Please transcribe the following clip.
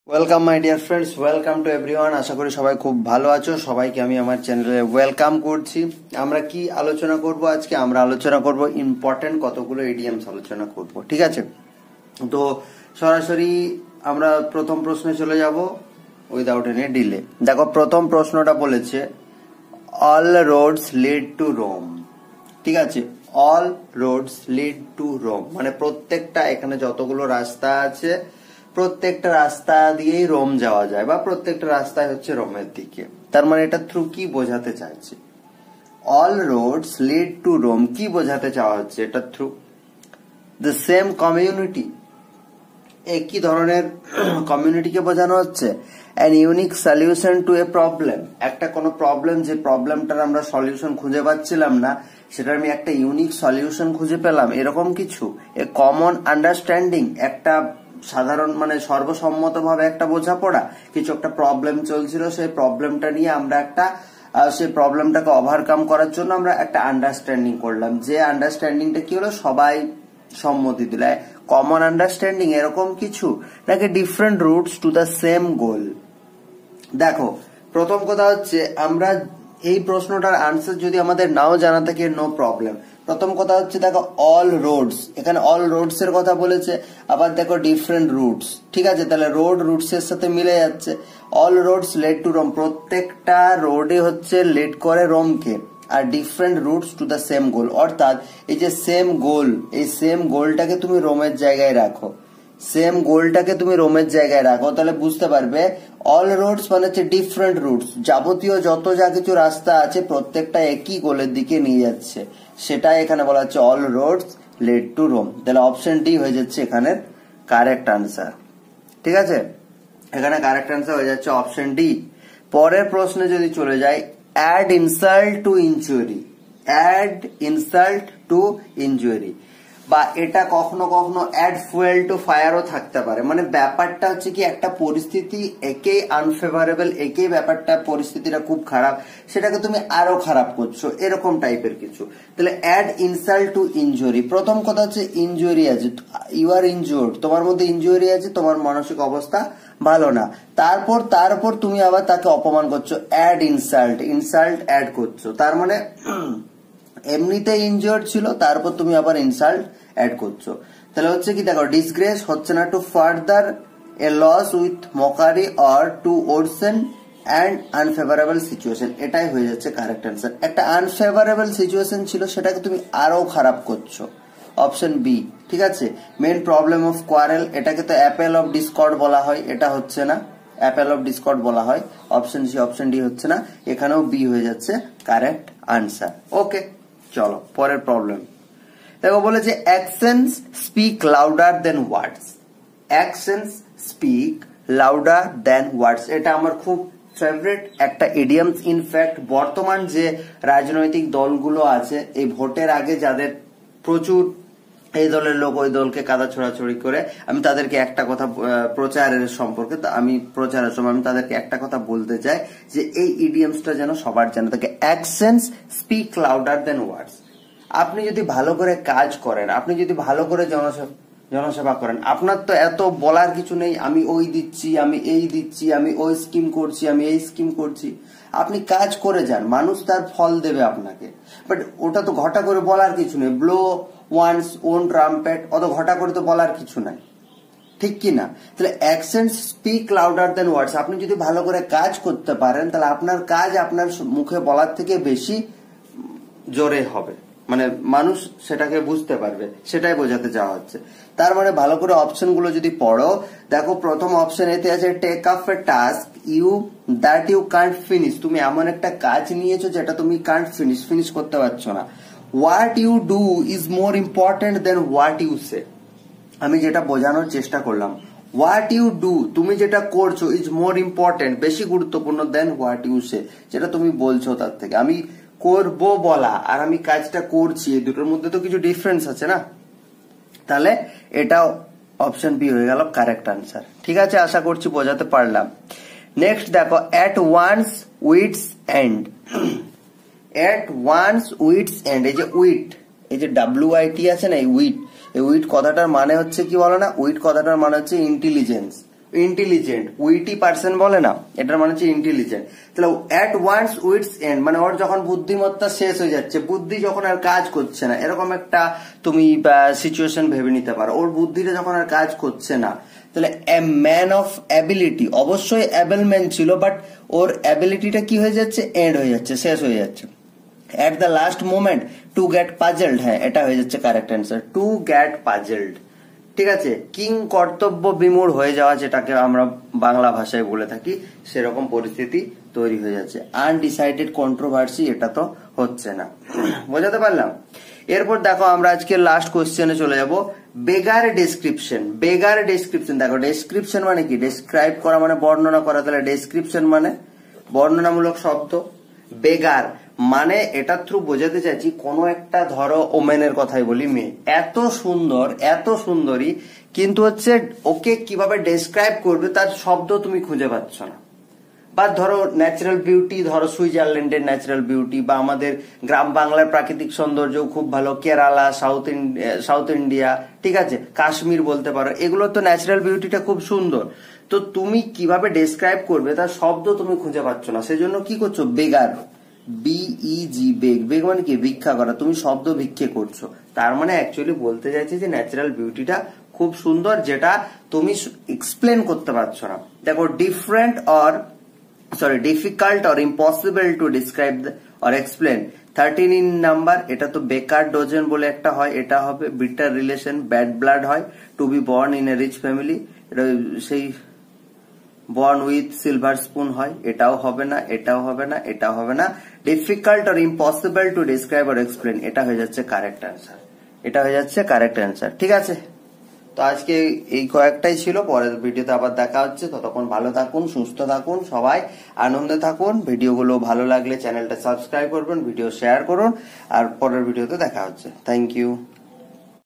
Welcome my dear friends, welcome to everyone. আশা করি সবাই খুব ভালো আছো। সবাইকে আমি আমার চ্যানেলে ওয়েলকাম করছি। আমরা কি আলোচনা করব আজকে? আমরা আলোচনা করব ইম্পর্টেন্ট কতগুলো ইডিয়মস আলোচনা করব, ঠিক আছে? তো সরাসরি আমরা প্রথম প্রশ্নে চলে যাব উইদাউট এনি ডিলে। দেখো, প্রথম প্রশ্নটা বলেছে all roads lead to Rome. ঠিক আছে, all roads lead to Rome মানে প্রত্যেকটা, এখানে যতগুলো রাস্তা আছে প্রত্যেকটা রাস্তা দিয়েই রোম যাওয়া যায়, বা প্রত্যেকটা রাস্তায় হচ্ছে রোমের দিকে। তার মানে এটা থ্রু কি বোঝাতে চাইছে? All roads lead to Rome কি বোঝাতে চাওয়া হচ্ছে? এটা থ্রু দ্য সেম কমিউনিটি, একই ধরনের কমিউনিটিকে বোঝানো হচ্ছে। An unique solution to A problem, একটা কোনো প্রবলেম, যে প্রবলেমটার আমরা সলিউশন খুঁজে পাচ্ছিলাম না, সেটার আমি একটা ইউনিক সলিউশন খুঁজে পেলাম, এরকম কিছু। এ কমন আন্ডারস্ট্যান্ডিং, একটা সাধারণ মানে সর্বসম্মতভাবে একটা বোঝাপড়া, কিছু একটা প্রবলেম চলছিল, সেই প্রবলেমটা নিয়ে আমরা একটা সেই প্রবলেমটাকে ওভারকাম করার জন্য আমরা একটা আন্ডারস্ট্যান্ডিং করলাম, যে আন্ডারস্ট্যান্ডিংটা কি হলো, সবাই সম্মতি দিল। কমন আন্ডারস্ট্যান্ডিং এরকম কিছু, নাকি different routes to the same goal? দেখো, প্রথম কথা হচ্ছে আমরা এই প্রশ্নটার আনসার যদি আমাদের নাও জানা থাকে, নো প্রবলেম। প্রথম কথা হচ্ছে দেখো, অল রোডস, এখানে অল রোডস এর কথা বলেছে, আবার দেখো ডিফারেন্ট রুটস। ঠিক আছে, তাহলে রোড রুটস এর সাথে মিলে যাচ্ছে। All roads lead to Rome, প্রত্যেকটা রোডে হচ্ছে লেড করে রোমকে, আর different routes to the same goal, অর্থাৎ এই যে সেম গোল, এই সেম গোলটাকে তুমি রোমের জায়গায় রাখো, সেম গোলটাকে তুমি রোমের জায়গায় রাখো, তাহলে বুঝতে পারবে অল রোডস মানে হচ্ছে ডিফারেন্ট রুটস, যাবতীয় যত যা কিছু রাস্তা আছে প্রত্যেকটা একই গোলের দিকে নিয়ে যাচ্ছে, সেটাই এখানে বলা হচ্ছে all roads lead to Rome. তাহলে অপশন ডি হয়ে যাচ্ছে এখানের কারেক্ট আনসার। ঠিক আছে, এখানে কারেক্ট আনসার হয়ে যাচ্ছে অপশন ডি। পরের প্রশ্নে যদি চলে যাই, add insult to injury, add insult to injury, বা এটা কখনো কখনো অ্যাড ফুয়েল টু ফায়ারও থাকতে পারে। মানে ব্যাপারটা হচ্ছে কি, একটা পরিস্থিতি একেই আনফেভারেবল, একেই ব্যাপারটা পরিস্থিতিটা খুব খারাপ, সেটাকে তুমি আরো খারাপ করছো, এরকম টাইপের কিছু। তাহলে অ্যাড ইনসাল্ট টু ইনজুরি, প্রথম কথা হচ্ছে ইনজুরি আছে, ইউ আর ইনজুর্ড, তোমার মধ্যে ইনজুরি আছে, তোমার মানসিক অবস্থা ভালো না, তারপর তুমি আবার তাকে অপমান করছো, অ্যাড ইনসাল্ট, ইনসাল্ট অ্যাড করছো, তার মানে এমনিতে ইনজিওর্ড ছিল, তারপর তুমি আবার ইনসাল্ট অ্যাড করছো। তাহলে হচ্ছে কি, দেখো, ডিসগ্রেস হচ্ছে না to further a loss with mockery or to worsen and unfavourable situation, এটাই হয়ে যাচ্ছে কারেক্ট অ্যান্সার। একটা আনফেভারেবল সিচুয়েশন ছিল, সেটাকে তুমি আরো খারাপ করছো, অপশন বি। ঠিক আছে, মেন প্রবলেম অফ কোয়ারেল, এটাকে তো অ্যাপেল অফ ডিসকর্ড বলা হয়, এটা হচ্ছে না, অ্যাপেল অফ ডিসকর্ড বলা হয়, অপশন সি, অপশন ডি হচ্ছে না, এখানেও বি হয়ে যাচ্ছে কারেক্ট আনসার। ওকে, চলো পরের প্রবলেম। দেখো, বলেছে অ্যাকশনস স্পিক লাউডার দেন ওয়ার্ডস, অ্যাকশনস স্পিক লাউডার দেন ওয়ার্ডস, এটা আমার খুব ফেভারিট একটা ইডিয়মস। ইনফ্যাক্ট বর্তমান যে রাজনৈতিক দলগুলো আছে, এই ভোটের আগে যাদের প্রচুর এই দলের লোক ওই দলকে কাদা ছোড়াছড়ি করে, আমি তাদেরকে একটা কথা প্রচারের সম্পর্কে, আমি প্রচারের সময় আমি তাদেরকে একটা কথা বলতে চাই, যে এই ইডিয়মসটা যেন সবার জানা থাকে, অ্যাকশনস স্পিক লাউডার দেন ওয়ার্ডস। আপনি যদি ভালো করে কাজ করেন, আপনি যদি ভালো করে জনসেবা করেন, আপনার তো এত বলার কিছু নেই, আমি ওই দিচ্ছি, আমি এই দিচ্ছি, আমি ওই স্কিম করছি, আমি এই স্কিম করছি। আপনি কাজ করে যান, মানুষ তার ফল দেবে আপনাকে। বাট ওটা তো ঘটা করে বলার কিছু নেই, ব্লো ওয়ান্স ওন ট্রাম্পেট, অত ঘটা করে তো বলার কিছু নাই, ঠিক কি না? তাহলে অ্যাকশনস স্পিক লাউডার দেন ওয়ার্ডস, আপনি যদি ভালো করে কাজ করতে পারেন, তাহলে আপনার কাজ আপনার মুখে বলার থেকে বেশি জোরে হবে, মানে মানুষ সেটাকে বুঝতে পারবে, সেটাই বোঝাতে চাওয়া হচ্ছে। তার মানে ভালো করে অপশন গুলো যদি পড়ো, দেখো প্রথম অপশন এতে আছে take up a task that you can't finish, তুমি এমন একটা কাজ নিয়েছো যেটা তুমি কান্ট ফিনিশ করতে পারছো না। What you do is more important than what you say, আমি যেটা বোঝানোর চেষ্টা করলাম, হোয়াট ইউ ডু, তুমি যেটা করছো, ইজ মোর ইম্পর্টেন্ট, বেশি গুরুত্বপূর্ণ দেন হোয়াট ইউ সে, যেটা তুমি বলছো তার থেকে। আমি করবো বলা আর আমি কাজটা করছি, এই দুটোর মধ্যে তো কিছু ডিফারেন্স আছে না। তাহলে এটাও অপশন বি হয়ে গেল কারেক্ট আনসার। ঠিক আছে, আশা করছি বোঝাতে পারলাম। নেক্সট দেখো, at once wits and, at once wits and, এই যে উইট, এই যে WIT আছে না, এই উইট, এই উইট কথাটার মানে হচ্ছে কি বলো না, উইট কথাটার মানে হচ্ছে ইন্টেলিজেন্স, ইন্টেলিজেন্ট, উইটি পার্সন বলে না, এটার মানে হচ্ছে ইন্টেলিজেন্ট। তাহলে অ্যাট ওয়ান্স উইটস এন্ড মানে ওর যখন বুদ্ধিমত্তা শেষ হয়ে যাচ্ছে, বুদ্ধি যখন আর কাজ করছে না, এরকম একটা তুমি সিচুয়েশন ভেবে নিতে পারো। ওর বুদ্ধিটা যখন আর কাজ করছে না, তাহলে এ ম্যান অফ অ্যাবিলিটি, অবশ্যই অ্যাবেল ম্যান ছিল, বাট ওর অ্যাবিলিটিটা কি হয়ে যাচ্ছে, এন্ড হয়ে যাচ্ছে, শেষ হয়ে যাচ্ছে। At the last moment to get puzzled, হ্যাঁ এটা হয়ে যাচ্ছে correct answer, to get puzzled. ঠিক আছে, কিং কর্তব্য বিমূঢ় হয়ে যাওয়া, যেটাকে আমরা বাংলা ভাষায় বলে থাকি, সেরকম পরিস্থিতি তৈরি হয়ে যাচ্ছে। আনডিসাইডেড কন্ট্রোভার্সি, এটা তো হচ্ছে না। বোঝাতে পারলাম? এরপর দেখো আমরা আজকে লাস্ট কোশ্চেনে চলে যাব। বেগার ডেসক্রিপশন, বেগার ডেসক্রিপশন। দেখো ডেসক্রিপশন মানে কি, ডেসক্রাইব করা মানে বর্ণনা করা, তাহলে ডেসক্রিপশন মানে বর্ণনামূলক শব্দ। বেগার মানে এটা থ্রু বোঝাতে চাইছি, কোন একটা ধরো ওমেনের কথাই বলি, মেয়ে এত সুন্দর, এত সুন্দরী, কিন্তু হচ্ছে ওকে কিভাবে ডেসক্রাইব করবে তার শব্দ তুমি খুঁজে পাচ্ছ না। বা ধরো ন্যাচারাল বিউটি, ধরো সুইজারল্যান্ডের ন্যাচারাল বিউটি, বা আমাদের গ্রাম বাংলার প্রাকৃতিক সৌন্দর্য খুব ভালো, কেরালা, সাউথ ইন্ডিয়া, ঠিক আছে, কাশ্মীর বলতে পারো, এগুলো তো ন্যাচারাল বিউটিটা খুব সুন্দর। তো তুমি কিভাবে ডেসক্রাইব করবে তার শব্দ তুমি খুঁজে পাচ্ছ না, সেজন্য কি করছো, বেগার, বিইজি, বেগ, বেগ মানে কি, ভিক্ষা করা, তুমি শব্দ ভিক্ষে করছো। তার মানে অ্যাকচুয়ালি বলতে চাইছি যে ন্যাচারাল বিউটিটা খুব সুন্দর, যেটা তুমি এক্সপ্লেন করতে পারছো না। দেখো different or difficult or impossible to describe or explain. 13 in number, এটা তো বেকার ডোজেন বলে একটা হয়, এটা হবে বিটার রিলেশন, ব্যাড ব্লাড হয়, to be born in a rich family, এটা সেই বর্ন উইথ সিলভার স্পুন হয়, এটাও হবে না, এটাও হবে না, এটাও হবে না। Difficult or impossible to describe or explain, এটা হয়ে যাচ্ছে কারেক্ট অ্যান্সার, এটা হয়ে যাচ্ছে কারেক্ট অ্যান্সার। ঠিক আছে, তো আজকে এই কয়েকটাই ছিল, পরের ভিডিওতে আবার দেখা হচ্ছে। ততক্ষণ ভালো থাকুন, সুস্থ থাকুন, সবাই আনন্দে থাকুন। ভিডিওগুলো ভালো লাগলে চ্যানেলটা সাবস্ক্রাইব করবেন, ভিডিও শেয়ার করুন, আর পরের ভিডিওতে দেখা হচ্ছে। Thank you.